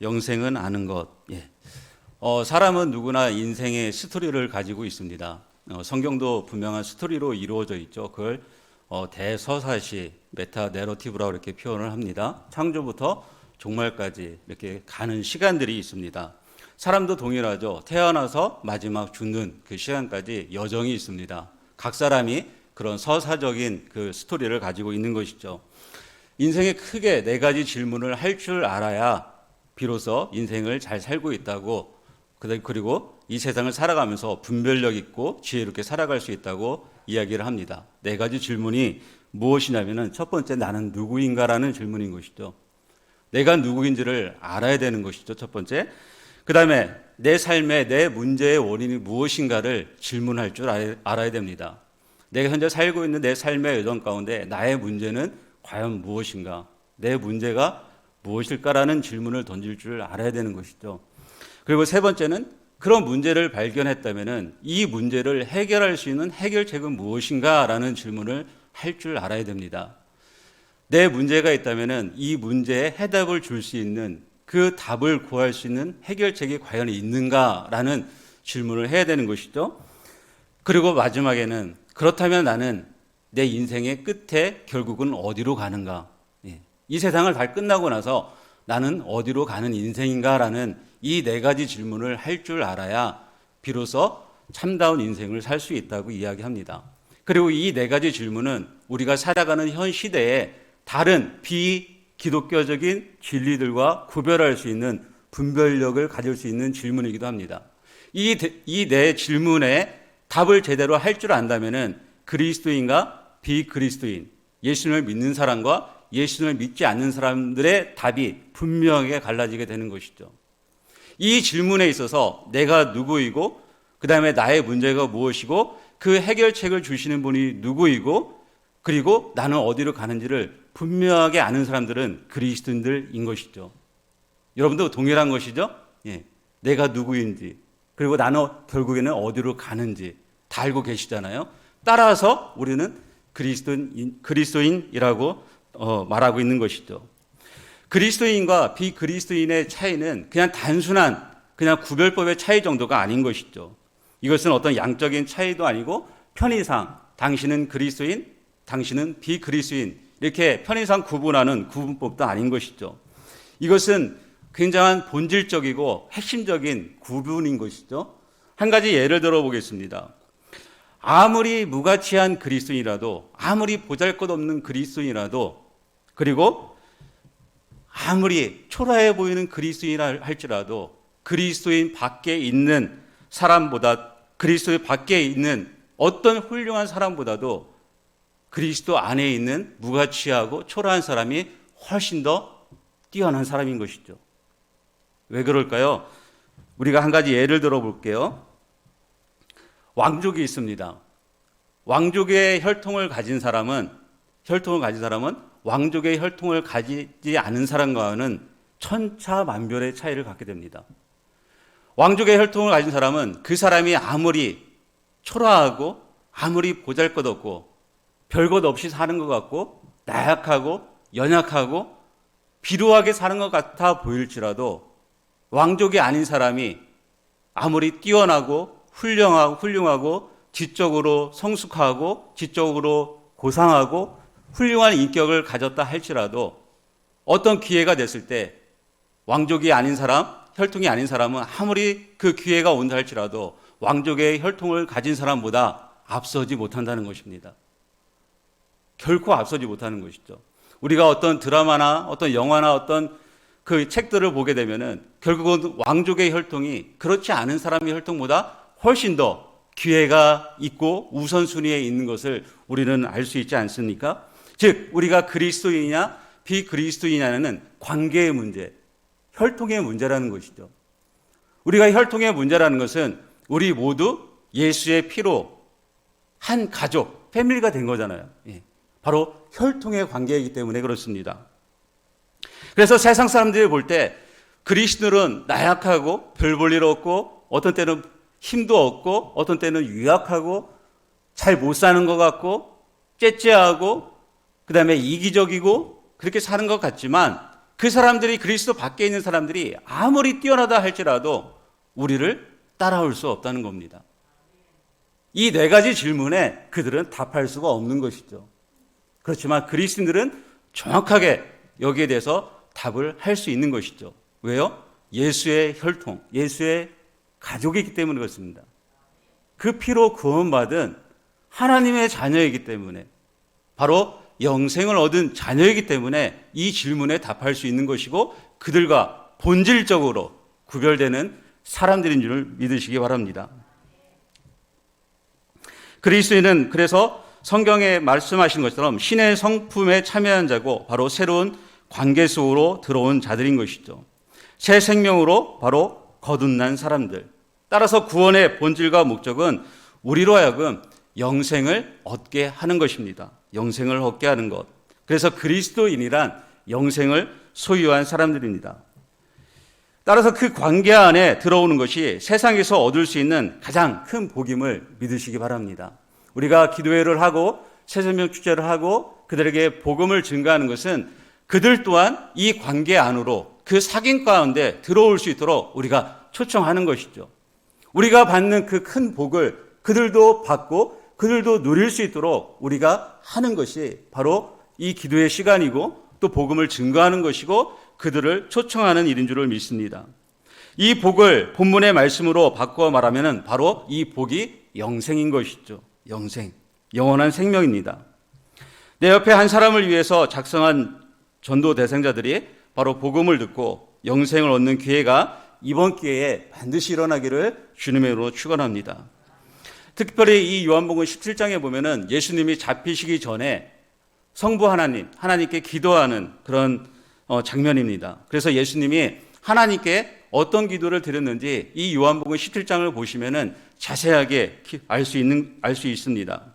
영생은 아는 것. 예. 사람은 누구나 인생의 스토리를 가지고 있습니다. 성경도 분명한 스토리로 이루어져 있죠. 그걸 대서사시, 메타 내러티브라고 이렇게 표현을 합니다. 창조부터 종말까지 이렇게 가는 시간들이 있습니다. 사람도 동일하죠. 태어나서 마지막 죽는 그 시간까지 여정이 있습니다. 각 사람이 그런 서사적인 그 스토리를 가지고 있는 것이죠. 인생에 크게 네 가지 질문을 할 줄 알아야 비로소 인생을 잘 살고 있다고, 그리고 이 세상을 살아가면서 분별력 있고 지혜롭게 살아갈 수 있다고 이야기를 합니다. 네 가지 질문이 무엇이냐면은 첫 번째, 나는 누구인가라는 질문인 것이죠. 내가 누구인지를 알아야 되는 것이죠. 첫 번째. 그 다음에 내 삶의 내 문제의 원인이 무엇인가를 질문할 줄 알아야 됩니다. 내가 현재 살고 있는 내 삶의 여정 가운데 나의 문제는 과연 무엇인가? 내 문제가 무엇일까라는 질문을 던질 줄 알아야 되는 것이죠. 그리고 세 번째는 그런 문제를 발견했다면 이 문제를 해결할 수 있는 해결책은 무엇인가라는 질문을 할 줄 알아야 됩니다. 내 문제가 있다면 이 문제에 해답을 줄 수 있는, 그 답을 구할 수 있는 해결책이 과연 있는가라는 질문을 해야 되는 것이죠. 그리고 마지막에는 그렇다면 나는 내 인생의 끝에 결국은 어디로 가는가? 이 세상을 다 끝나고 나서 나는 어디로 가는 인생인가라는 이 네 가지 질문을 할 줄 알아야 비로소 참다운 인생을 살 수 있다고 이야기합니다. 그리고 이 네 가지 질문은 우리가 살아가는 현 시대에 다른 비기독교적인 진리들과 구별할 수 있는 분별력을 가질 수 있는 질문이기도 합니다. 이 네 질문에 답을 제대로 할 줄 안다면은 그리스도인과 비그리스도인, 예수님을 믿는 사람과 예수님을 믿지 않는 사람들의 답이 분명하게 갈라지게 되는 것이죠. 이 질문에 있어서 내가 누구이고, 그 다음에 나의 문제가 무엇이고, 그 해결책을 주시는 분이 누구이고, 그리고 나는 어디로 가는지를 분명하게 아는 사람들은 그리스도인들인 것이죠. 여러분도 동일한 것이죠? 예. 내가 누구인지, 그리고 나는 결국에는 어디로 가는지 다 알고 계시잖아요. 따라서 우리는 그리스도인이라고 말하고 있는 것이죠. 그리스도인과 비그리스도인의 차이는 그냥 단순한 그냥 구별법의 차이 정도가 아닌 것이죠. 이것은 어떤 양적인 차이도 아니고 편의상 당신은 그리스도인, 당신은 비그리스도인 이렇게 편의상 구분하는 구분법도 아닌 것이죠. 이것은 굉장한 본질적이고 핵심적인 구분인 것이죠. 한 가지 예를 들어 보겠습니다. 아무리 무가치한 그리스도인이라도, 아무리 보잘것없는 그리스도인이라도, 그리고 아무리 초라해 보이는 그리스도인이라 할지라도 그리스도인 밖에 있는 사람보다, 그리스도 밖에 있는 어떤 훌륭한 사람보다도 그리스도 안에 있는 무가치하고 초라한 사람이 훨씬 더 뛰어난 사람인 것이죠. 왜 그럴까요? 우리가 한 가지 예를 들어 볼게요. 왕족이 있습니다. 왕족의 혈통을 가진 사람은 왕족의 혈통을 가지지 않은 사람과는 천차만별의 차이를 갖게 됩니다. 왕족의 혈통을 가진 사람은 그 사람이 아무리 초라하고 아무리 보잘것없고 별것 없이 사는 것 같고 나약하고 연약하고 비루하게 사는 것 같아 보일지라도 왕족이 아닌 사람이 아무리 뛰어나고 훌륭하고 지적으로 성숙하고 지적으로 고상하고 훌륭한 인격을 가졌다 할지라도 어떤 기회가 됐을 때 왕족이 아닌 사람, 혈통이 아닌 사람은 아무리 그 기회가 온다 할지라도 왕족의 혈통을 가진 사람보다 앞서지 못한다는 것입니다. 결코 앞서지 못하는 것이죠. 우리가 어떤 드라마나 어떤 영화나 어떤 그 책들을 보게 되면은 결국은 왕족의 혈통이 그렇지 않은 사람의 혈통보다 훨씬 더 기회가 있고 우선순위에 있는 것을 우리는 알 수 있지 않습니까? 즉 우리가 그리스도인이냐 비그리스도인이냐는 관계의 문제, 혈통의 문제라는 것이죠. 우리가 혈통의 문제라는 것은 우리 모두 예수의 피로 한 가족, 패밀리가 된 거잖아요. 바로 혈통의 관계이기 때문에 그렇습니다. 그래서 세상 사람들이 볼 때 그리스도인은 나약하고 별 볼 일 없고 어떤 때는 힘도 없고 어떤 때는 유약하고 잘 못 사는 것 같고 째째하고 그 다음에 이기적이고 그렇게 사는 것 같지만 그 사람들이 그리스도 밖에 있는 사람들이 아무리 뛰어나다 할지라도 우리를 따라올 수 없다는 겁니다. 이 네 가지 질문에 그들은 답할 수가 없는 것이죠. 그렇지만 그리스도인들은 정확하게 여기에 대해서 답을 할 수 있는 것이죠. 왜요? 예수의 혈통, 예수의 가족이기 때문에 그렇습니다. 그 피로 구원받은 하나님의 자녀이기 때문에, 바로 영생을 얻은 자녀이기 때문에 이 질문에 답할 수 있는 것이고 그들과 본질적으로 구별되는 사람들인 줄 믿으시기 바랍니다. 그리스도인은 그래서 성경에 말씀하신 것처럼 신의 성품에 참여한 자고 바로 새로운 관계 속으로 들어온 자들인 것이죠. 새 생명으로 바로 거듭난 사람들. 따라서 구원의 본질과 목적은 우리로 하여금 영생을 얻게 하는 것입니다. 영생을 얻게 하는 것. 그래서 그리스도인이란 영생을 소유한 사람들입니다. 따라서 그 관계 안에 들어오는 것이 세상에서 얻을 수 있는 가장 큰 복임을 믿으시기 바랍니다. 우리가 기도회를 하고 새생명 축제를 하고 그들에게 복음을 증거하는 것은 그들 또한 이 관계 안으로 그 사귐 가운데 들어올 수 있도록 우리가 초청하는 것이죠. 우리가 받는 그 큰 복을 그들도 받고 그들도 누릴 수 있도록 우리가 하는 것이 바로 이 기도의 시간이고 또 복음을 증거하는 것이고 그들을 초청하는 일인 줄을 믿습니다. 이 복을 본문의 말씀으로 바꾸어 말하면 바로 이 복이 영생인 것이죠. 영생, 영원한 생명입니다. 내 옆에 한 사람을 위해서 작성한 전도 대상자들이 바로 복음을 듣고 영생을 얻는 기회가 이번 기회에 반드시 일어나기를 주님의 이름으로 축원합니다. 특별히 이 요한복음 17장에 보면은 예수님이 잡히시기 전에 성부 하나님께 기도하는 그런 장면입니다. 그래서 예수님이 하나님께 어떤 기도를 드렸는지 이 요한복음 17장을 보시면은 자세하게 알 수 있습니다.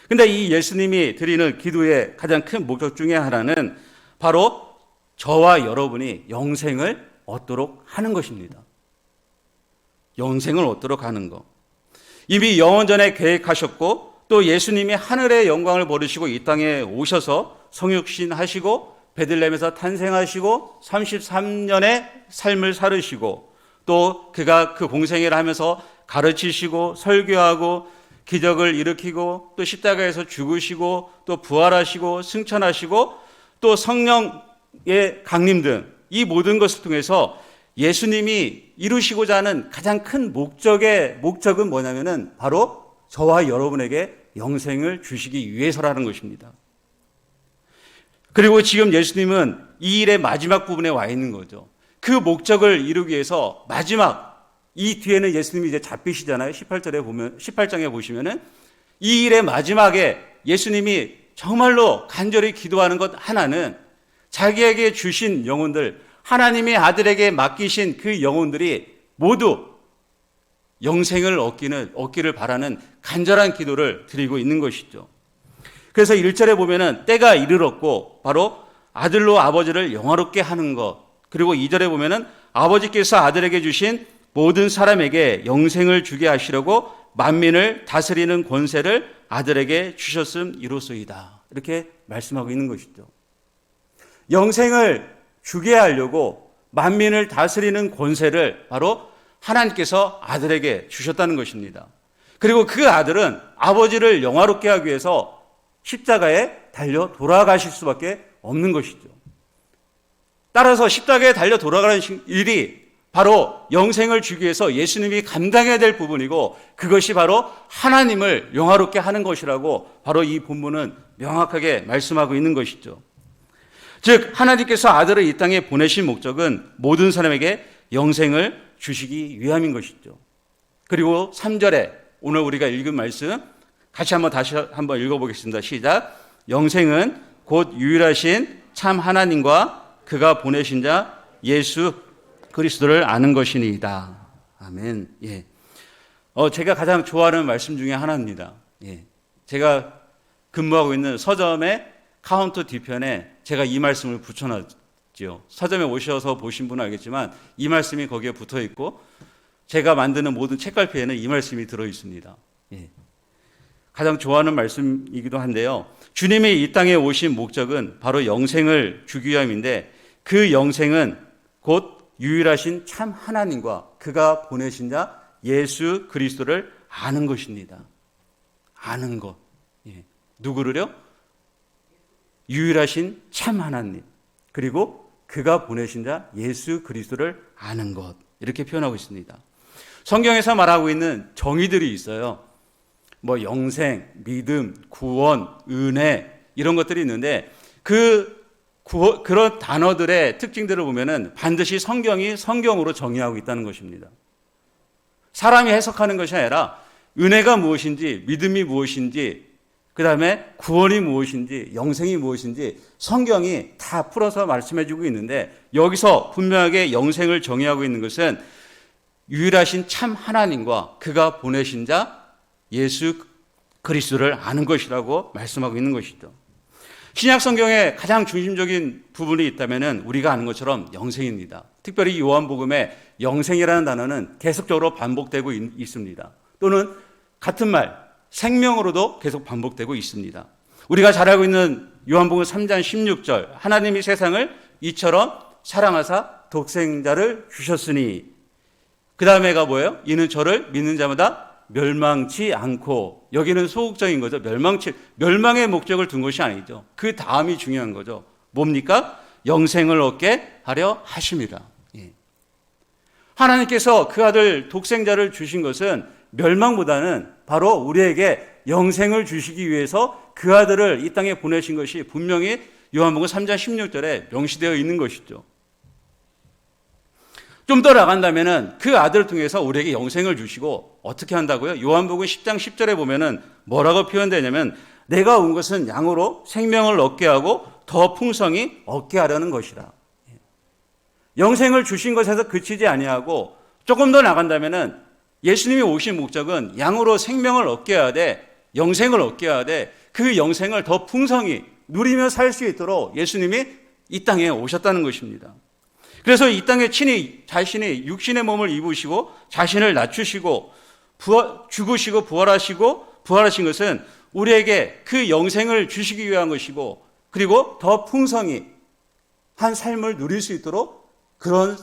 근데 이 예수님이 드리는 기도의 가장 큰 목적 중에 하나는 바로 저와 여러분이 영생을 얻도록 하는 것입니다. 영생을 얻도록 하는 것. 이미 영원전에 계획하셨고 또 예수님이 하늘의 영광을 버리시고 이 땅에 오셔서 성육신하시고 베들레헴에서 탄생하시고 33년의 삶을 살으시고 또 그가 그 공생애를 하면서 가르치시고 설교하고 기적을 일으키고 또 십자가에서 죽으시고 또 부활하시고 승천하시고 또 성령의 강림 등 이 모든 것을 통해서 예수님이 이루시고자 하는 가장 큰 목적은 뭐냐면은 바로 저와 여러분에게 영생을 주시기 위해서라는 것입니다. 그리고 지금 예수님은 이 일의 마지막 부분에 와 있는 거죠. 그 목적을 이루기 위해서 마지막, 이 뒤에는 예수님이 이제 잡히시잖아요. 18장에 보시면은 이 일의 마지막에 예수님이 정말로 간절히 기도하는 것 하나는 자기에게 주신 영혼들, 하나님의 아들에게 맡기신 그 영혼들이 모두 영생을 얻기를 바라는 간절한 기도를 드리고 있는 것이죠. 그래서 1절에 보면은 때가 이르렀고 바로 아들로 아버지를 영화롭게 하는 것. 그리고 2절에 보면은 아버지께서 아들에게 주신 모든 사람에게 영생을 주게 하시려고 만민을 다스리는 권세를 아들에게 주셨음 이로소이다. 이렇게 말씀하고 있는 것이죠. 영생을 주게 하려고 만민을 다스리는 권세를 바로 하나님께서 아들에게 주셨다는 것입니다. 그리고 그 아들은 아버지를 영화롭게 하기 위해서 십자가에 달려 돌아가실 수밖에 없는 것이죠. 따라서 십자가에 달려 돌아가는 일이 바로 영생을 주기 위해서 예수님이 감당해야 될 부분이고 그것이 바로 하나님을 영화롭게 하는 것이라고 바로 이 본문은 명확하게 말씀하고 있는 것이죠. 즉 하나님께서 아들을 이 땅에 보내신 목적은 모든 사람에게 영생을 주시기 위함인 것이죠. 그리고 3절에 오늘 우리가 읽은 말씀 다시 한번 읽어보겠습니다. 시작. 영생은 곧 유일하신 참 하나님과 그가 보내신 자 예수 그리스도를 아는 것이니이다. 아멘. 예. 제가 가장 좋아하는 말씀 중에 하나입니다. 예. 제가 근무하고 있는 서점의 카운터 뒤편에 제가 이 말씀을 붙여놨죠. 서점에 오셔서 보신 분은 알겠지만 이 말씀이 거기에 붙어 있고 제가 만드는 모든 책갈피에는 이 말씀이 들어 있습니다. 예. 가장 좋아하는 말씀이기도 한데요. 주님이 이 땅에 오신 목적은 바로 영생을 주기 위함인데 그 영생은 곧 유일하신 참 하나님과 그가 보내신 자 예수 그리스도를 아는 것입니다. 아는 것. 예. 누구를요? 유일하신 참 하나님, 그리고 그가 보내신 자 예수 그리스도를 아는 것. 이렇게 표현하고 있습니다. 성경에서 말하고 있는 정의들이 있어요. 뭐 영생, 믿음, 구원, 은혜 이런 것들이 있는데 그런 단어들의 특징들을 보면은 반드시 성경이 성경으로 정의하고 있다는 것입니다. 사람이 해석하는 것이 아니라 은혜가 무엇인지, 믿음이 무엇인지, 그 다음에 구원이 무엇인지, 영생이 무엇인지 성경이 다 풀어서 말씀해주고 있는데, 여기서 분명하게 영생을 정의하고 있는 것은 유일하신 참 하나님과 그가 보내신 자 예수 그리스도를 아는 것이라고 말씀하고 있는 것이죠. 신약 성경의 가장 중심적인 부분이 있다면 우리가 아는 것처럼 영생입니다. 특별히 요한복음에 영생이라는 단어는 계속적으로 반복되고 있습니다. 또는 같은 말 생명으로도 계속 반복되고 있습니다. 우리가 잘 알고 있는 요한복음 3장 16절, 하나님이 세상을 이처럼 사랑하사 독생자를 주셨으니, 그 다음에가 뭐예요? 이는 저를 믿는 자마다 멸망치 않고, 여기는 소극적인 거죠. 멸망의 목적을 둔 것이 아니죠. 그 다음이 중요한 거죠. 뭡니까? 영생을 얻게 하려 하심이라. 예. 하나님께서 그 아들 독생자를 주신 것은 멸망보다는 바로 우리에게 영생을 주시기 위해서 그 아들을 이 땅에 보내신 것이 분명히 요한복음 3장 16절에 명시되어 있는 것이죠. 좀 더 나간다면은 그 아들을 통해서 우리에게 영생을 주시고 어떻게 한다고요? 요한복음 10장 10절에 보면은 뭐라고 표현되냐면, 내가 온 것은 양으로 생명을 얻게 하고 더 풍성히 얻게 하려는 것이라. 영생을 주신 것에서 그치지 아니하고 조금 더 나간다면은 예수님이 오신 목적은 양으로 생명을 얻게 해야 돼, 영생을 얻게 해야 돼, 그 영생을 더 풍성히 누리며 살 수 있도록 예수님이 이 땅에 오셨다는 것입니다. 그래서 이 땅에 친히 자신이 육신의 몸을 입으시고 자신을 낮추시고 죽으시고 부활하신 것은 우리에게 그 영생을 주시기 위한 것이고, 그리고 더 풍성히 한 삶을 누릴 수 있도록 그런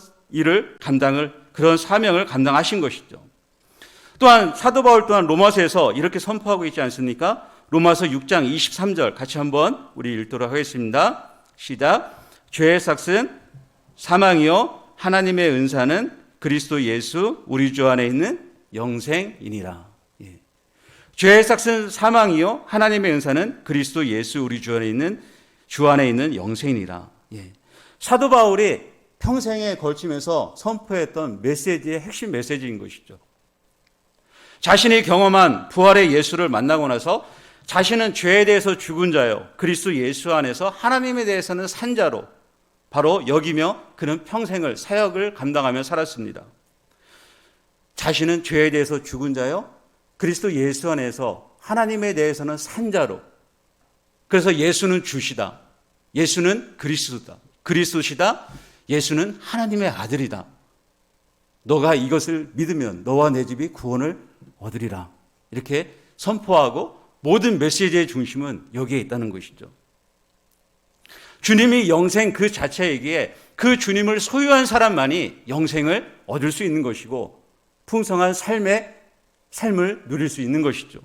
그런 사명을 감당하신 것이죠. 또한 사도 바울 또한 로마서에서 이렇게 선포하고 있지 않습니까? 로마서 6장 23절 같이 한번 우리 읽도록 하겠습니다. 시작. 죄의 삭은 사망이요 하나님의 은사는 그리스도 예수 우리 주 안에 있는 영생이니라. 예. 죄의 삭은 사망이요 하나님의 은사는 그리스도 예수 우리 주 안에 있는 영생이니라. 예. 사도 바울이 평생에 걸치면서 선포했던 메시지의 핵심 메시지인 것이죠. 자신이 경험한 부활의 예수를 만나고 나서 자신은 죄에 대해서 죽은 자요, 그리스도 예수 안에서 하나님에 대해서는 산 자로 바로 여기며 그는 평생을 사역을 감당하며 살았습니다. 자신은 죄에 대해서 죽은 자요, 그리스도 예수 안에서 하나님에 대해서는 산 자로. 그래서 예수는 주시다, 예수는 그리스도시다, 예수는 하나님의 아들이다. 너가 이것을 믿으면 너와 내 집이 구원을 얻으리라. 이렇게 선포하고 모든 메시지의 중심은 여기에 있다는 것이죠. 주님이 영생 그 자체이기에 그 주님을 소유한 사람만이 영생을 얻을 수 있는 것이고 풍성한 삶을 누릴 수 있는 것이죠.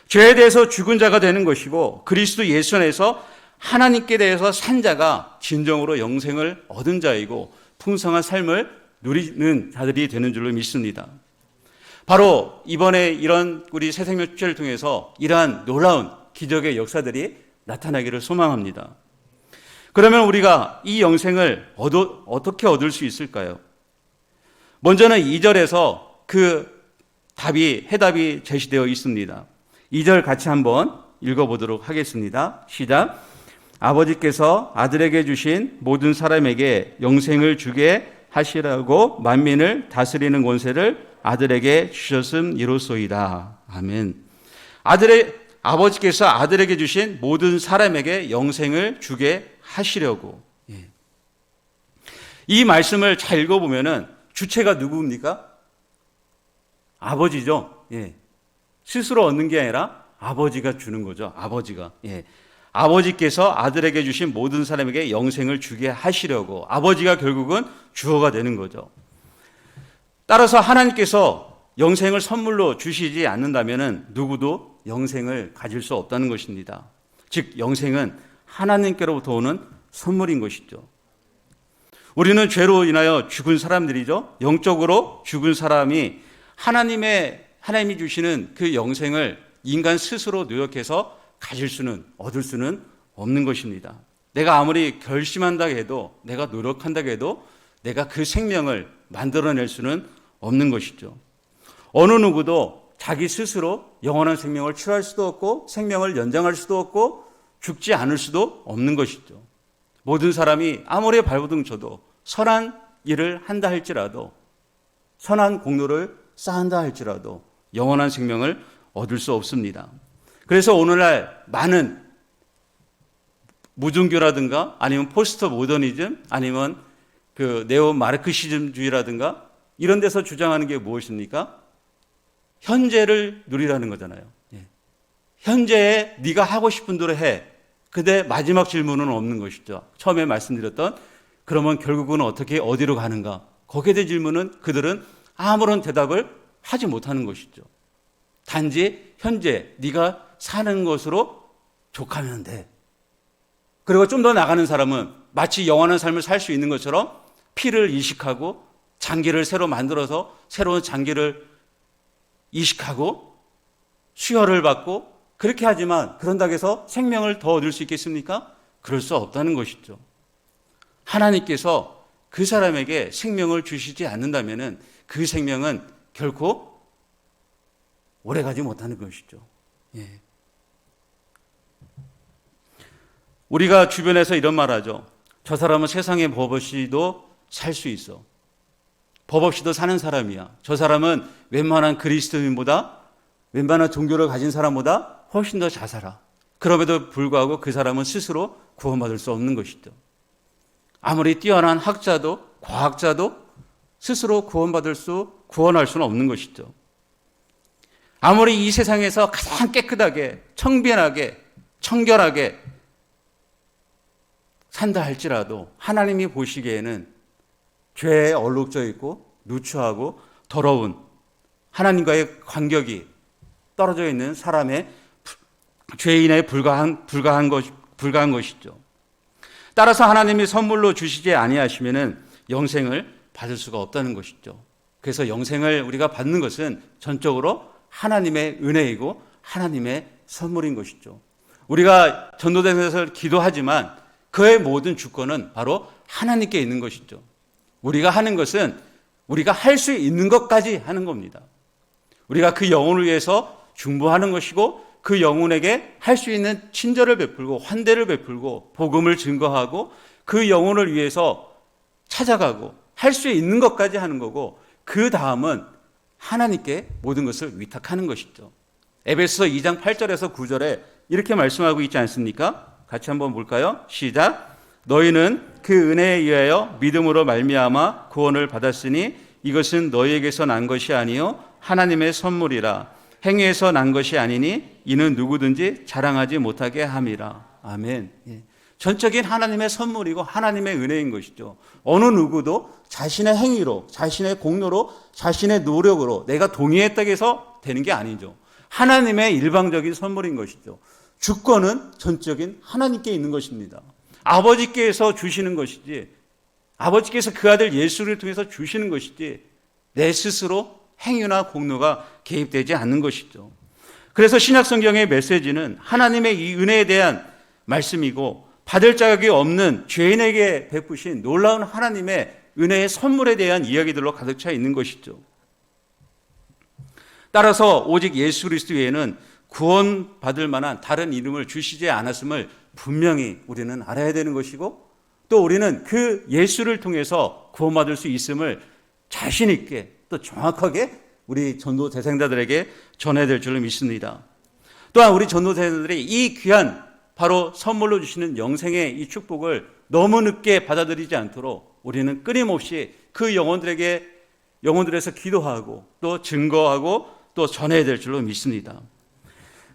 죄에 대해서 죽은 자가 되는 것이고 그리스도 예수 안에서 하나님께 대해서 산 자가 진정으로 영생을 얻은 자이고 풍성한 삶을 누리는 자들이 되는 줄로 믿습니다. 바로 이번에 이런 우리 새생명 축제를 통해서 이러한 놀라운 기적의 역사들이 나타나기를 소망합니다. 그러면 우리가 이 영생을 어떻게 얻을 수 있을까요? 먼저는 2절에서 그 해답이 제시되어 있습니다. 2절 같이 한번 읽어보도록 하겠습니다. 시작. 아버지께서 아들에게 주신 모든 사람에게 영생을 주게 하시라고 만민을 다스리는 권세를 아들에게 주셨음이로소이다. 아멘. 아버지께서 아들에게 주신 모든 사람에게 영생을 주게 하시려고. 예. 이 말씀을 잘 읽어보면은 주체가 누구입니까? 아버지죠. 예. 스스로 얻는 게 아니라 아버지가 주는 거죠. 아버지가. 예. 아버지께서 아들에게 주신 모든 사람에게 영생을 주게 하시려고 아버지가 결국은 주어가 되는 거죠. 따라서 하나님께서 영생을 선물로 주시지 않는다면 누구도 영생을 가질 수 없다는 것입니다. 즉 영생은 하나님께로부터 오는 선물인 것이죠. 우리는 죄로 인하여 죽은 사람들이죠. 영적으로 죽은 사람이 하나님이 주시는 그 영생을 인간 스스로 노력해서 얻을 수는 없는 것입니다. 내가 아무리 결심한다 해도, 내가 노력한다 해도 내가 그 생명을 만들어낼 수는 없는 것이죠. 어느 누구도 자기 스스로 영원한 생명을 취할 수도 없고 생명을 연장할 수도 없고 죽지 않을 수도 없는 것이죠. 모든 사람이 아무리 발버둥 쳐도 선한 일을 한다 할지라도, 선한 공로를 쌓는다 할지라도 영원한 생명을 얻을 수 없습니다. 그래서 오늘날 많은 무종교라든가 아니면 포스트 모더니즘 아니면 그 네오 마르크시즘주의라든가 이런 데서 주장하는 게 무엇입니까? 현재를 누리라는 거잖아요. 현재에 네가 하고 싶은 대로 해. 근데 마지막 질문은 없는 것이죠. 처음에 말씀드렸던 그러면 결국은 어디로 가는가? 거기에 대한 질문은 그들은 아무런 대답을 하지 못하는 것이죠. 단지 현재 네가 사는 것으로 족하면 돼. 그리고 좀 더 나가는 사람은 마치 영원한 삶을 살 수 있는 것처럼 피를 이식하고 장기를 새로 만들어서 새로운 장기를 이식하고 수혈을 받고 그렇게 하지만 그런다고 해서 생명을 더 얻을 수 있겠습니까? 그럴 수 없다는 것이죠. 하나님께서 그 사람에게 생명을 주시지 않는다면 그 생명은 결코 오래가지 못하는 것이죠. 우리가 주변에서 이런 말 하죠. 저 사람은 세상에 법 없이도 살 수 있어. 법 없이도 사는 사람이야. 저 사람은 웬만한 그리스도인보다, 웬만한 종교를 가진 사람보다 훨씬 더 잘 살아. 그럼에도 불구하고 그 사람은 스스로 구원받을 수 없는 것이죠. 아무리 뛰어난 학자도 과학자도 스스로 구원할 수는 없는 것이죠. 아무리 이 세상에서 가장 깨끗하게 청변하게 청결하게 산다 할지라도 하나님이 보시기에는 죄에 얼룩져 있고 누추하고 더러운 하나님과의 관격이 떨어져 있는 사람의 죄인에 불과한 것이죠. 따라서 하나님이 선물로 주시지 아니하시면은 영생을 받을 수가 없다는 것이죠. 그래서 영생을 우리가 받는 것은 전적으로 하나님의 은혜이고 하나님의 선물인 것이죠. 우리가 전도대회에서 기도하지만 그의 모든 주권은 바로 하나님께 있는 것이죠. 우리가 하는 것은 우리가 할 수 있는 것까지 하는 겁니다. 우리가 그 영혼을 위해서 중보하는 것이고 그 영혼에게 할 수 있는 친절을 베풀고 환대를 베풀고 복음을 증거하고 그 영혼을 위해서 찾아가고 할 수 있는 것까지 하는 거고 그 다음은 하나님께 모든 것을 위탁하는 것이죠. 에베소서 2장 8절에서 9절에 이렇게 말씀하고 있지 않습니까? 같이 한번 볼까요? 시작. 너희는 그 은혜에 의하여 믿음으로 말미암아 구원을 받았으니 이것은 너희에게서 난 것이 아니요 하나님의 선물이라. 행위에서 난 것이 아니니 이는 누구든지 자랑하지 못하게 함이라. 아멘. 전적인 하나님의 선물이고 하나님의 은혜인 것이죠. 어느 누구도 자신의 행위로, 자신의 공로로, 자신의 노력으로 내가 동의했다고 해서 되는 게 아니죠. 하나님의 일방적인 선물인 것이죠. 주권은 전적인 하나님께 있는 것입니다. 아버지께서 주시는 것이지, 아버지께서 그 아들 예수를 통해서 주시는 것이지 내 스스로 행위나 공로가 개입되지 않는 것이죠. 그래서 신약성경의 메시지는 하나님의 이 은혜에 대한 말씀이고 받을 자격이 없는 죄인에게 베푸신 놀라운 하나님의 은혜의 선물에 대한 이야기들로 가득 차 있는 것이죠. 따라서 오직 예수 그리스도 외에는 구원받을 만한 다른 이름을 주시지 않았음을 분명히 우리는 알아야 되는 것이고 또 우리는 그 예수를 통해서 구원받을 수 있음을 자신 있게 또 정확하게 우리 전도 대상자들에게 전해야 될 줄로 믿습니다. 또한 우리 전도 대상자들이 이 귀한 바로 선물로 주시는 영생의 이 축복을 너무 늦게 받아들이지 않도록 우리는 끊임없이 그 영혼들에서 기도하고 또 증거하고 또 전해야 될 줄로 믿습니다.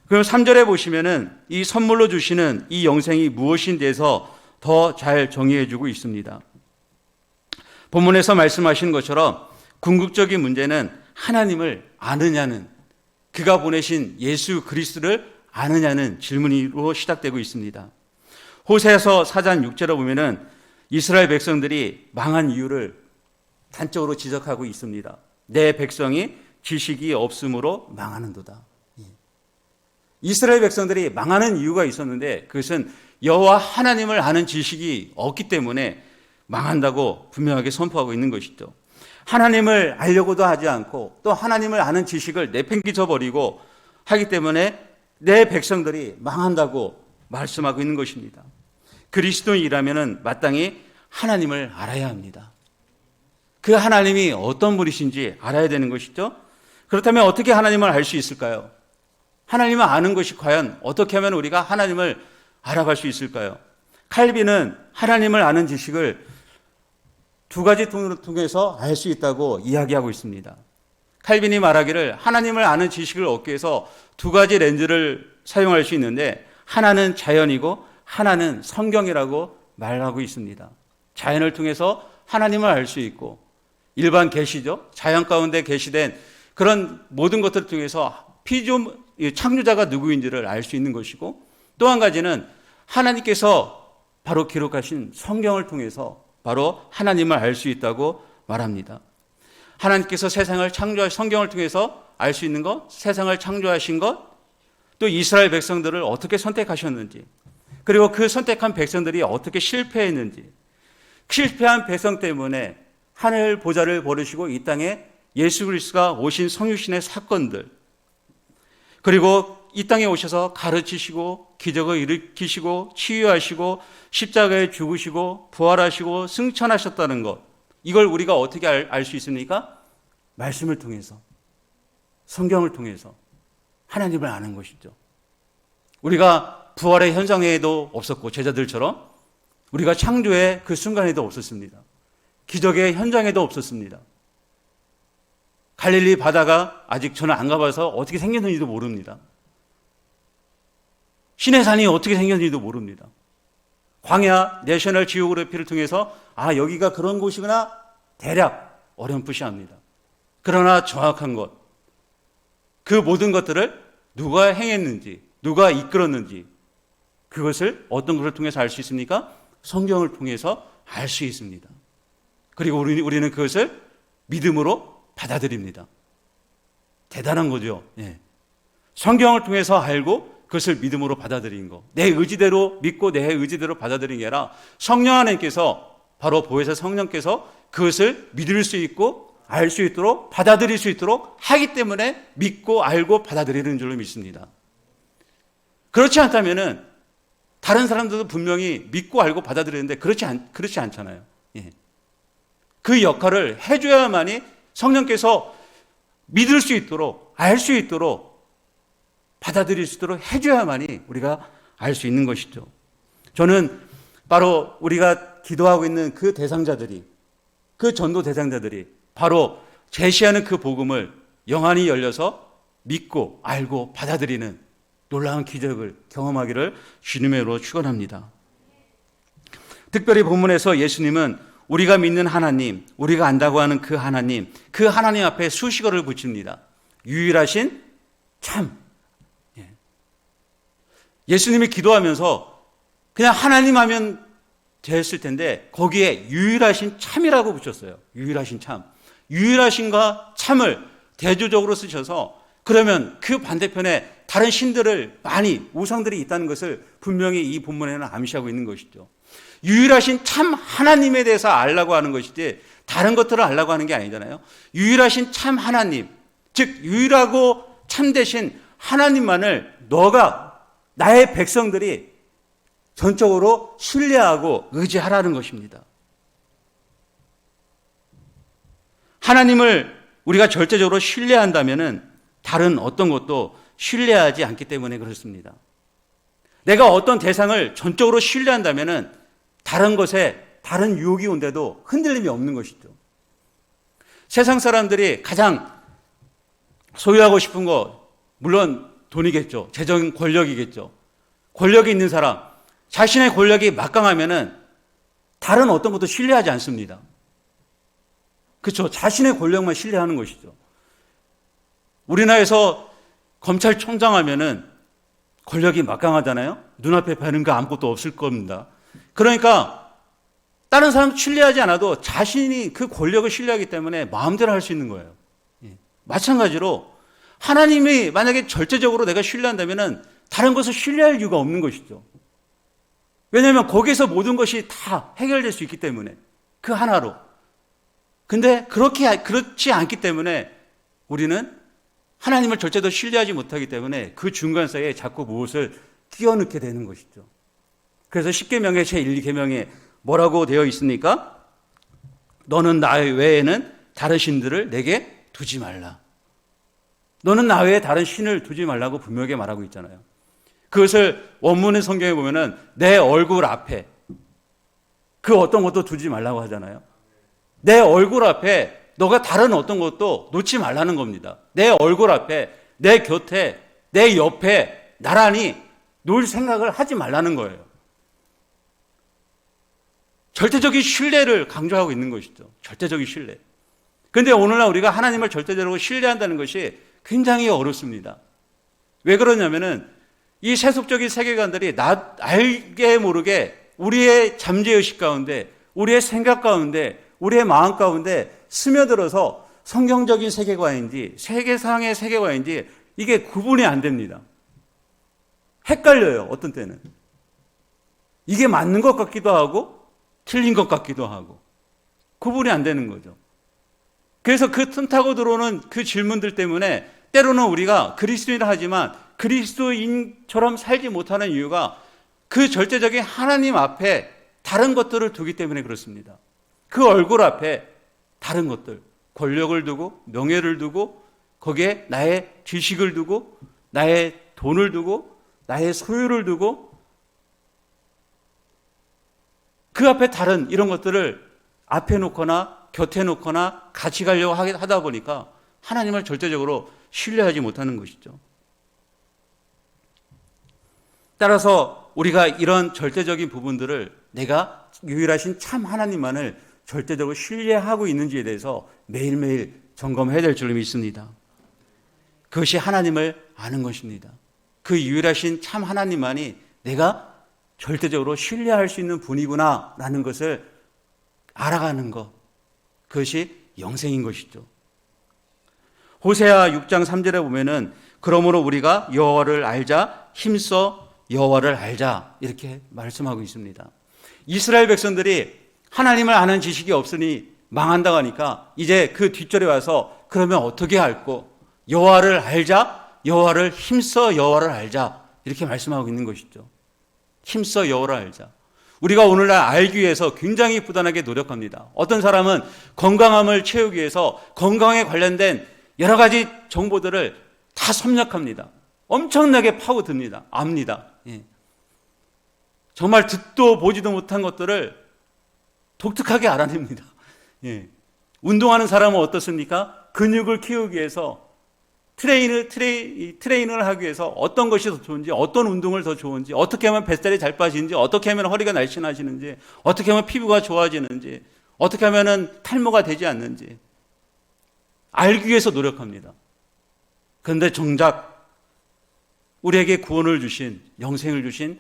그럼 3절에 보시면은 이 선물로 주시는 이 영생이 무엇인 데서 더 잘 정의해 주고 있습니다. 본문에서 말씀하신 것처럼 궁극적인 문제는 하나님을 아느냐는, 그가 보내신 예수 그리스도를 아느냐는 질문으로 시작되고 있습니다. 호세아서 4장 6절에 보면은 이스라엘 백성들이 망한 이유를 단적으로 지적하고 있습니다. 내 백성이 지식이 없으므로 망하는도다. 이스라엘 백성들이 망하는 이유가 있었는데 그것은 여호와 하나님을 아는 지식이 없기 때문에 망한다고 분명하게 선포하고 있는 것이죠. 하나님을 알려고도 하지 않고 또 하나님을 아는 지식을 내팽개쳐 버리고 하기 때문에 내 백성들이 망한다고 말씀하고 있는 것입니다. 그리스도인이라면 마땅히 하나님을 알아야 합니다. 그 하나님이 어떤 분이신지 알아야 되는 것이죠. 그렇다면 어떻게 하나님을 알 수 있을까요? 하나님을 아는 것이 과연 어떻게 하면 우리가 하나님을 알아갈 수 있을까요? 칼빈은 하나님을 아는 지식을 두 가지 통해서 알 수 있다고 이야기하고 있습니다. 칼빈이 말하기를 하나님을 아는 지식을 얻기 위해서 두 가지 렌즈를 사용할 수 있는데 하나는 자연이고 하나는 성경이라고 말하고 있습니다. 자연을 통해서 하나님을 알 수 있고 일반 계시죠. 자연 가운데 계시된 그런 모든 것들을 통해서 창조자가 누구인지를 알 수 있는 것이고 또 한 가지는 하나님께서 바로 기록하신 성경을 통해서 바로 하나님을 알 수 있다고 말합니다. 하나님께서 세상을 창조하신 성경을 통해서 알 수 있는 것, 세상을 창조하신 것, 또 이스라엘 백성들을 어떻게 선택하셨는지, 그리고 그 선택한 백성들이 어떻게 실패했는지, 실패한 백성 때문에 하늘 보좌를 버리시고 이 땅에 예수 그리스도가 오신 성육신의 사건들, 그리고 이 땅에 오셔서 가르치시고 기적을 일으키시고 치유하시고 십자가에 죽으시고 부활하시고 승천하셨다는 것, 이걸 우리가 어떻게 알 수 있습니까? 말씀을 통해서, 성경을 통해서 하나님을 아는 것이죠. 우리가 부활의 현장에도 없었고 제자들처럼 우리가 창조의 그 순간에도 없었습니다. 기적의 현장에도 없었습니다. 갈릴리 바다가 아직 저는 안 가봐서 어떻게 생겼는지도 모릅니다. 시내산이 어떻게 생겼는지도 모릅니다. 광야 내셔널 지오그래피를 통해서 여기가 그런 곳이구나 대략 어렴풋이 압니다. 그러나 정확한 것, 그 모든 것들을 누가 행했는지, 누가 이끌었는지, 그것을 어떤 것을 통해서 알 수 있습니까? 성경을 통해서 알 수 있습니다. 그리고 우리는 그것을 믿음으로 받아들입니다. 대단한 거죠. 예. 성경을 통해서 알고 그것을 믿음으로 받아들인 거. 내 의지대로 믿고 내 의지대로 받아들이는 게 아니라 성령 하나님께서, 바로 보혜사 성령께서 그것을 믿을 수 있고 알 수 있도록 받아들일 수 있도록 하기 때문에 믿고 알고 받아들이는 줄로 믿습니다. 그렇지 않다면은 다른 사람들도 분명히 믿고 알고 받아들이는데 그렇지 않잖아요. 예. 그 역할을 해줘야만이 성령께서 믿을 수 있도록, 알 수 있도록, 받아들일 수 있도록 해줘야만이 우리가 알 수 있는 것이죠. 저는 바로 우리가 기도하고 있는 그 대상자들이, 그 전도 대상자들이 바로 제시하는 그 복음을 영안이 열려서 믿고 알고 받아들이는 놀라운 기적을 경험하기를 주님의 이름으로 축원합니다. 특별히 본문에서 예수님은 우리가 믿는 하나님, 우리가 안다고 하는 그 하나님 앞에 수식어를 붙입니다. 유일하신 참. 예수님이 기도하면서 그냥 하나님 하면 됐을 텐데 거기에 유일하신 참이라고 붙였어요. 유일하신 참. 유일하신과 참을 대조적으로 쓰셔서 그러면 그 반대편에 다른 신들을 많이, 우상들이 있다는 것을 분명히 이 본문에는 암시하고 있는 것이죠. 유일하신 참 하나님에 대해서 알라고 하는 것이지 다른 것들을 알라고 하는 게 아니잖아요. 유일하신 참 하나님, 즉 유일하고 참되신 하나님만을 나의 백성들이 전적으로 신뢰하고 의지하라는 것입니다. 하나님을 우리가 절대적으로 신뢰한다면은 다른 어떤 것도 신뢰하지 않기 때문에 그렇습니다. 내가 어떤 대상을 전적으로 신뢰한다면은 다른 것에 다른 유혹이 온데도 흔들림이 없는 것이죠. 세상 사람들이 가장 소유하고 싶은 거, 물론 돈이겠죠. 재정 권력이겠죠. 권력이 있는 사람, 자신의 권력이 막강하면은 다른 어떤 것도 신뢰하지 않습니다. 그렇죠. 자신의 권력만 신뢰하는 것이죠. 우리나라에서 검찰총장 하면은 권력이 막강하잖아요. 눈앞에 뵈는 거 아무것도 없을 겁니다. 그러니까 다른 사람 신뢰하지 않아도 자신이 그 권력을 신뢰하기 때문에 마음대로 할 수 있는 거예요. 마찬가지로 하나님이 만약에 절대적으로 내가 신뢰한다면은 다른 것을 신뢰할 이유가 없는 것이죠. 왜냐하면 거기에서 모든 것이 다 해결될 수 있기 때문에 그 하나로. 근데 그렇지 않기 때문에 우리는 하나님을 절대로 신뢰하지 못하기 때문에 그 중간 사이에 자꾸 무엇을 끼워넣게 되는 것이죠. 그래서 10계명의 제1계명에 뭐라고 되어 있습니까? 너는 나 외에는 다른 신들을 내게 두지 말라. 너는 나 외에 다른 신을 두지 말라고 분명하게 말하고 있잖아요. 그것을 원문의 성경에 보면은 내 얼굴 앞에 그 어떤 것도 두지 말라고 하잖아요. 내 얼굴 앞에 너가 다른 어떤 것도 놓지 말라는 겁니다. 내 얼굴 앞에, 내 곁에, 내 옆에 나란히 놓을 생각을 하지 말라는 거예요. 절대적인 신뢰를 강조하고 있는 것이죠. 절대적인 신뢰. 그런데 오늘날 우리가 하나님을 절대적으로 신뢰한다는 것이 굉장히 어렵습니다. 왜 그러냐면은 이 세속적인 세계관들이 알게 모르게 우리의 잠재의식 가운데, 우리의 생각 가운데, 우리의 마음 가운데 스며들어서 성경적인 세계관인지 세계상의 세계관인지 이게 구분이 안 됩니다. 헷갈려요. 어떤 때는. 이게 맞는 것 같기도 하고 틀린 것 같기도 하고 구분이 안 되는 거죠. 그래서 그 틈타고 들어오는 그 질문들 때문에 때로는 우리가 그리스도인이라 하지만 그리스도인처럼 살지 못하는 이유가 그 절대적인 하나님 앞에 다른 것들을 두기 때문에 그렇습니다. 그 얼굴 앞에 다른 것들, 권력을 두고 명예를 두고 거기에 나의 지식을 두고 나의 돈을 두고 나의 소유를 두고 그 앞에 다른 이런 것들을 앞에 놓거나 곁에 놓거나 같이 가려고 하다 보니까 하나님을 절대적으로 신뢰하지 못하는 것이죠. 따라서 우리가 이런 절대적인 부분들을 내가 유일하신 참 하나님만을 절대적으로 신뢰하고 있는지에 대해서 매일매일 점검해야 될 줄로 믿습니다. 그것이 하나님을 아는 것입니다. 그 유일하신 참 하나님만이 내가 절대적으로 신뢰할 수 있는 분이구나 라는 것을 알아가는 것, 그것이 영생인 것이죠. 호세아 6장 3절에 보면은 그러므로 우리가 여호와를 알자, 힘써 여호와를 알자 이렇게 말씀하고 있습니다. 이스라엘 백성들이 하나님을 아는 지식이 없으니 망한다고 하니까 이제 그 뒷절에 와서 그러면 어떻게 알고 여호와를 알자, 여호와를 힘써 여호와를 알자 이렇게 말씀하고 있는 것이죠. 힘써 여호와를 알자. 우리가 오늘날 알기 위해서 굉장히 부단하게 노력합니다. 어떤 사람은 건강함을 채우기 위해서 건강에 관련된 여러 가지 정보들을 다 섭렵합니다. 엄청나게 파고듭니다. 압니다. 예. 정말 듣도 보지도 못한 것들을 독특하게 알아냅니다. 예. 운동하는 사람은 어떻습니까? 근육을 키우기 위해서 트레이닝을 하기 위해서 어떤 것이 더 좋은지, 어떤 운동을 더 좋은지, 어떻게 하면 뱃살이 잘 빠지는지, 어떻게 하면 허리가 날씬하시는지, 어떻게 하면 피부가 좋아지는지, 어떻게 하면 탈모가 되지 않는지 알기 위해서 노력합니다. 그런데 정작 우리에게 구원을 주신, 영생을 주신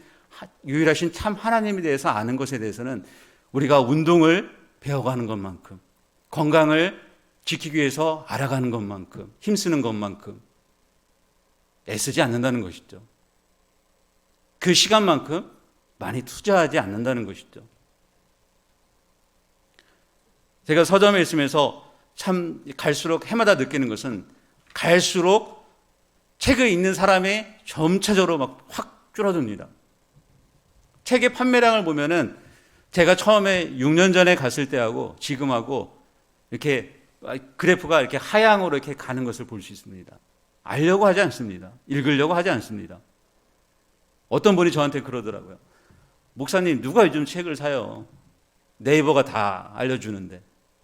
유일하신 참 하나님에 대해서 아는 것에 대해서는 우리가 운동을 배워가는 것만큼, 건강을 지키기 위해서 알아가는 것만큼, 힘쓰는 것만큼 애쓰지 않는다는 것이죠. 그 시간만큼 많이 투자하지 않는다는 것이죠. 제가 서점에 있으면서 참 갈수록 해마다 느끼는 것은 갈수록 책을 읽는 사람이 점차적으로 막 확 줄어듭니다. 책의 판매량을 보면은 제가 처음에 6년 전에 갔을 때하고 지금하고 이렇게 그래프가 이렇게 하향으로 이렇게 가는 것을 볼 수 있습니다. 알려고 하지 않습니다. 읽으려고 하지 않습니다. 어떤 분이 저한테 그러더라고요. 목사님, 누가 요즘 책을 사요? 네이버가 다 알려주는데.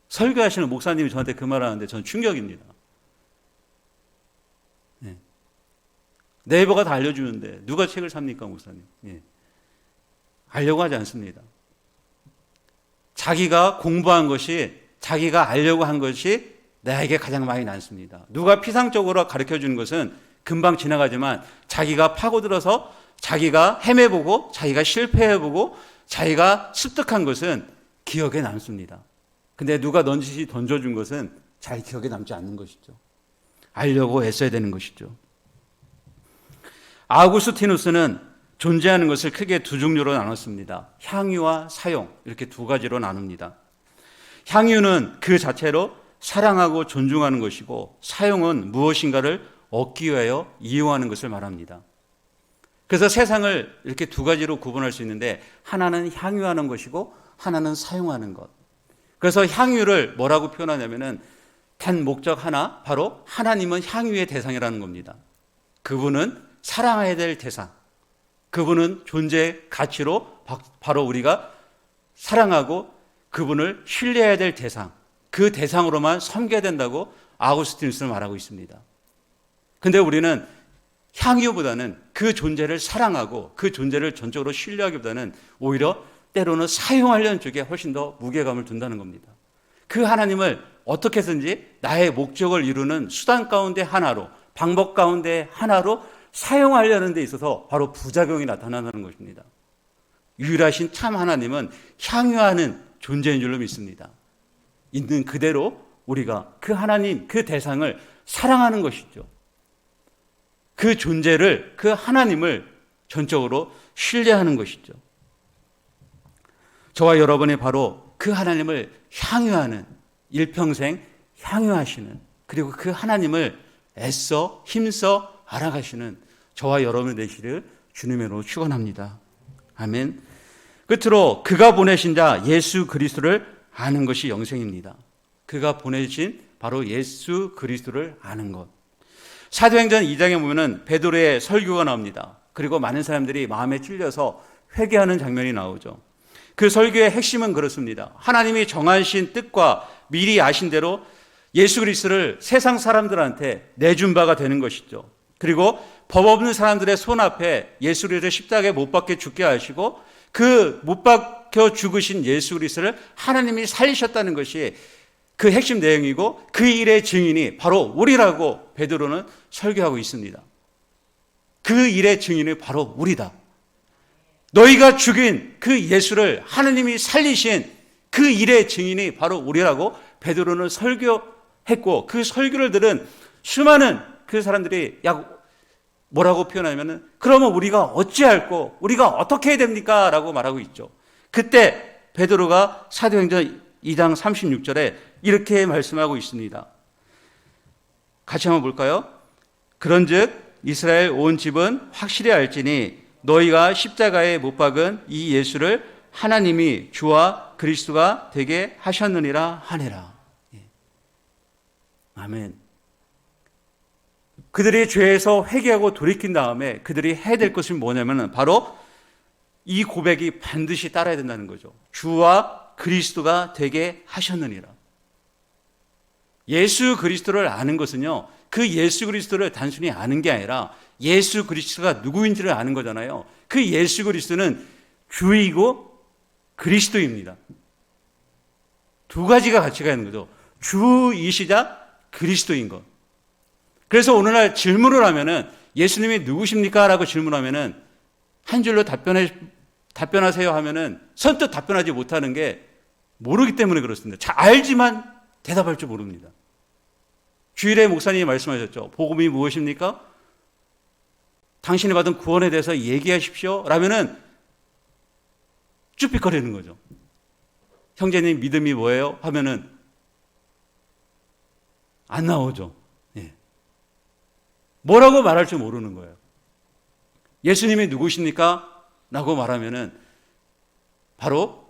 설교하시는 목사님이 저한테 그 말을 하는데 저는 충격입니다. 네. 네이버가 다 알려주는데 누가 책을 삽니까, 목사님? 예. 알려고 하지 않습니다. 자기가 공부한 것이, 자기가 알려고 한 것이 나에게 가장 많이 남습니다. 누가 피상적으로 가르쳐주는 것은 금방 지나가지만 자기가 파고들어서 자기가 헤매보고 자기가 실패해보고 자기가 습득한 것은 기억에 남습니다. 근데 누가 넌지시 던져준 것은 잘 기억에 남지 않는 것이죠. 알려고 애써야 되는 것이죠. 아우구스티누스는 존재하는 것을 크게 두 종류로 나눴습니다. 향유와 사용, 이렇게 두 가지로 나눕니다. 향유는 그 자체로 사랑하고 존중하는 것이고, 사용은 무엇인가를 얻기 위하여 이용하는 것을 말합니다. 그래서 세상을 이렇게 두 가지로 구분할 수 있는데, 하나는 향유하는 것이고 하나는 사용하는 것. 그래서 향유를 뭐라고 표현하냐면은 단 목적 하나, 바로 하나님은 향유의 대상이라는 겁니다. 그분은 사랑해야 될 대상, 그분은 존재의 가치로 바로 우리가 사랑하고 그분을 신뢰해야 될 대상, 그 대상으로만 섬겨야 된다고 아우구스티누스는 말하고 있습니다. 근데 우리는 향유보다는 그 존재를 사랑하고 그 존재를 전적으로 신뢰하기보다는 오히려 때로는 사용하려는 쪽에 훨씬 더 무게감을 둔다는 겁니다. 그 하나님을 어떻게든지 나의 목적을 이루는 수단 가운데 하나로, 방법 가운데 하나로 사용하려는 데 있어서 바로 부작용이 나타나는 것입니다. 유일하신 참 하나님은 향유하는 존재인 줄로 믿습니다. 있는 그대로 우리가 그 하나님, 그 대상을 사랑하는 것이죠. 그 존재를, 그 하나님을 전적으로 신뢰하는 것이죠. 저와 여러분이 바로 그 하나님을 향유하는, 일평생 향유하시는, 그리고 그 하나님을 애써 힘써 알아가시는 저와 여러분 되시를 주님으로 축원합니다. 아멘. 끝으로 그가 보내신 자 예수 그리스도를 아는 것이 영생입니다. 그가 보내신 바로 예수 그리스도를 아는 것. 사도행전 2장에 보면은 베드로의 설교가 나옵니다. 그리고 많은 사람들이 마음에 찔려서 회개하는 장면이 나오죠. 그 설교의 핵심은 그렇습니다. 하나님이 정하신 뜻과 미리 아신 대로 예수 그리스도를 세상 사람들한테 내준 바가 되는 것이죠. 그리고 법 없는 사람들의 손 앞에 예수 그리스도를 십자가에 못 박혀 죽게 하시고, 그 못 박혀 죽으신 예수 그리스도를 하나님이 살리셨다는 것이 그 핵심 내용이고, 그 일의 증인이 바로 우리라고 베드로는 설교하고 있습니다. 그 일의 증인이 바로 우리다. 너희가 죽인 그 예수를 하나님이 살리신 그 일의 증인이 바로 우리라고 베드로는 설교했고, 그 설교를 들은 수많은 그 사람들이 뭐라고 표현하냐면은, 그러면 우리가 어찌할꼬, 우리가 어떻게 해야 됩니까? 라고 말하고 있죠. 그때 베드로가 사도행전 2장 36절에 이렇게 말씀하고 있습니다. 같이 한번 볼까요? 그런즉 이스라엘 온 집은 확실히 알지니 너희가 십자가에 못 박은 이 예수를 하나님이 주와 그리스도가 되게 하셨느니라 하니라. 아멘. 그들이 죄에서 회개하고 돌이킨 다음에 그들이 해야 될 것이 뭐냐면 바로 이 고백이 반드시 따라야 된다는 거죠. 주와 그리스도가 되게 하셨느니라. 예수 그리스도를 아는 것은요, 그 예수 그리스도를 단순히 아는 게 아니라 예수 그리스도가 누구인지를 아는 거잖아요. 그 예수 그리스도는 주이고 그리스도입니다. 두 가지가 같이 가는 거죠. 주이시자 그리스도인 것. 그래서 오늘날 질문을 하면은 예수님이 누구십니까? 라고 질문하면은 한 줄로 답변하세요 하면은 선뜻 답변하지 못하는 게 모르기 때문에 그렇습니다. 잘 알지만 대답할 줄 모릅니다. 주일에 목사님이 말씀하셨죠. 복음이 무엇입니까? 당신이 받은 구원에 대해서 얘기하십시오. 라면은 쭈삣거리는 거죠. 형제님 믿음이 뭐예요? 하면은 안 나오죠. 예. 뭐라고 말할 줄 모르는 거예요. 예수님이 누구십니까? 라고 말하면은 바로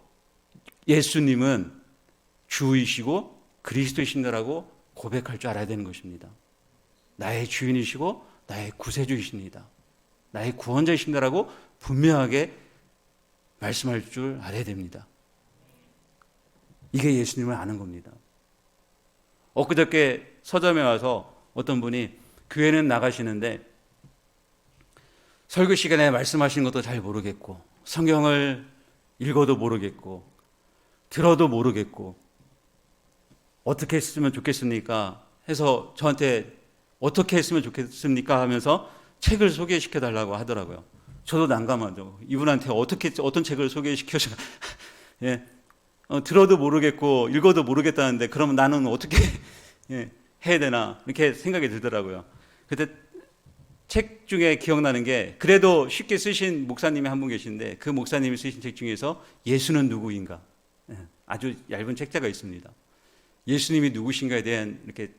예수님은 주이시고 그리스도이신다라고 고백할 줄 알아야 되는 것입니다. 나의 주인이시고 나의 구세주이십니다. 나의 구원자이신다라고 분명하게 말씀할 줄 알아야 됩니다. 이게 예수님을 아는 겁니다. 엊그저께 서점에 와서 어떤 분이 교회는 나가시는데 설교 시간에 말씀하시는 것도 잘 모르겠고, 성경을 읽어도 모르겠고, 들어도 모르겠고, 어떻게 했으면 좋겠습니까? 해서 저한테 어떻게 했으면 좋겠습니까? 하면서 책을 소개시켜 달라고 하더라고요. 저도 난감하죠. 이분한테 어떤 책을 소개시켜서, 예, 들어도 모르겠고, 읽어도 모르겠다는데, 그러면 나는 어떻게 예, 해야 되나? 이렇게 생각이 들더라고요. 그때 책 중에 기억나는 게, 그래도 쉽게 쓰신 목사님이 한 분 계신데, 그 목사님이 쓰신 책 중에서 예수는 누구인가? 예, 아주 얇은 책자가 있습니다. 예수님이 누구신가에 대한 이렇게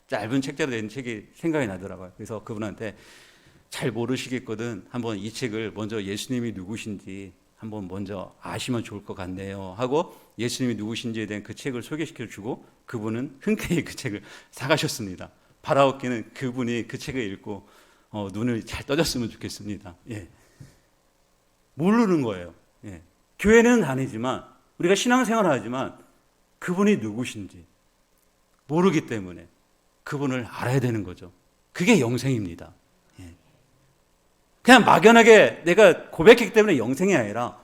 짧은 책자로 된 책이 생각이 나더라고요. 그래서 그분한테 잘 모르시겠거든, 한번 이 책을 먼저 예수님이 누구신지 한번 먼저 아시면 좋을 것 같네요 하고 예수님이 누구신지에 대한 그 책을 소개시켜주고 그분은 흔쾌히 그 책을 사가셨습니다. 바라옵기는 그분이 그 책을 읽고 눈을 잘 떠졌으면 좋겠습니다. 예. 모르는 거예요. 예. 교회는 다니지만, 우리가 신앙생활을 하지만 그분이 누구신지 모르기 때문에 그분을 알아야 되는 거죠. 그게 영생입니다. 예. 그냥 막연하게 내가 고백했기 때문에 영생이 아니라,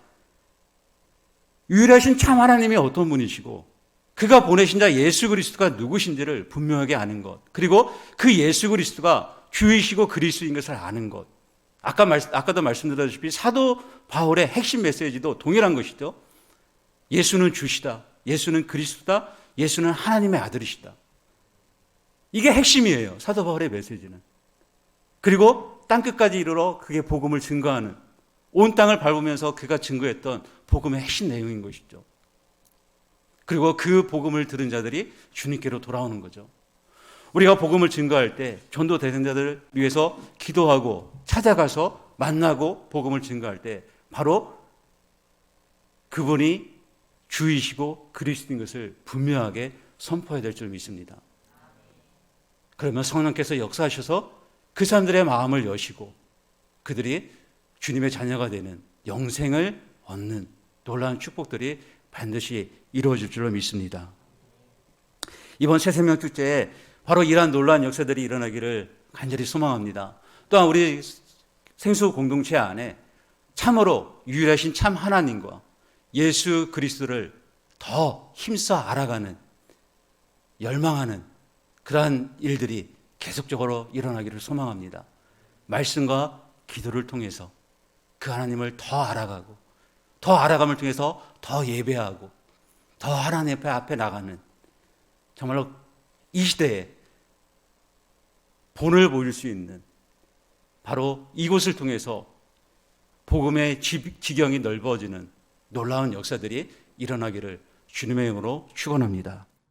유일하신 참 하나님이 어떤 분이시고 그가 보내신 자 예수 그리스도가 누구신지를 분명하게 아는 것, 그리고 그 예수 그리스도가 주이시고 그리스도인 것을 아는 것. 아까도 말씀드렸다시피 사도 바울의 핵심 메시지도 동일한 것이죠. 예수는 주시다, 예수는 그리스도다, 예수는 하나님의 아들이시다. 이게 핵심이에요, 사도 바울의 메시지는. 그리고 땅끝까지 이르러 그게 복음을 증거하는, 온 땅을 밟으면서 그가 증거했던 복음의 핵심 내용인 것이죠. 그리고 그 복음을 들은 자들이 주님께로 돌아오는 거죠. 우리가 복음을 증거할 때 전도 대상자들을 위해서 기도하고 찾아가서 만나고 복음을 증거할 때 바로 그분이 주이시고 그리스도인 것을 분명하게 선포해야 될 줄 믿습니다. 그러면 성령께서 역사하셔서 그 사람들의 마음을 여시고 그들이 주님의 자녀가 되는, 영생을 얻는 놀라운 축복들이 반드시 이루어질 줄로 믿습니다. 이번 새생명 축제에 바로 이러한 놀라운 역사들이 일어나기를 간절히 소망합니다. 또한 우리 생수 공동체 안에 참으로 유일하신 참 하나님과 예수 그리스도를 더 힘써 알아가는, 열망하는 그러한 일들이 계속적으로 일어나기를 소망합니다. 말씀과 기도를 통해서 그 하나님을 더 알아가고, 더 알아감을 통해서 더 예배하고 더 하나님 앞에 나가는, 정말로 이 시대에 본을 보일 수 있는 바로 이곳을 통해서 복음의 지경이 넓어지는 놀라운 역사들이 일어나기를 주님의 이름으로 축원합니다.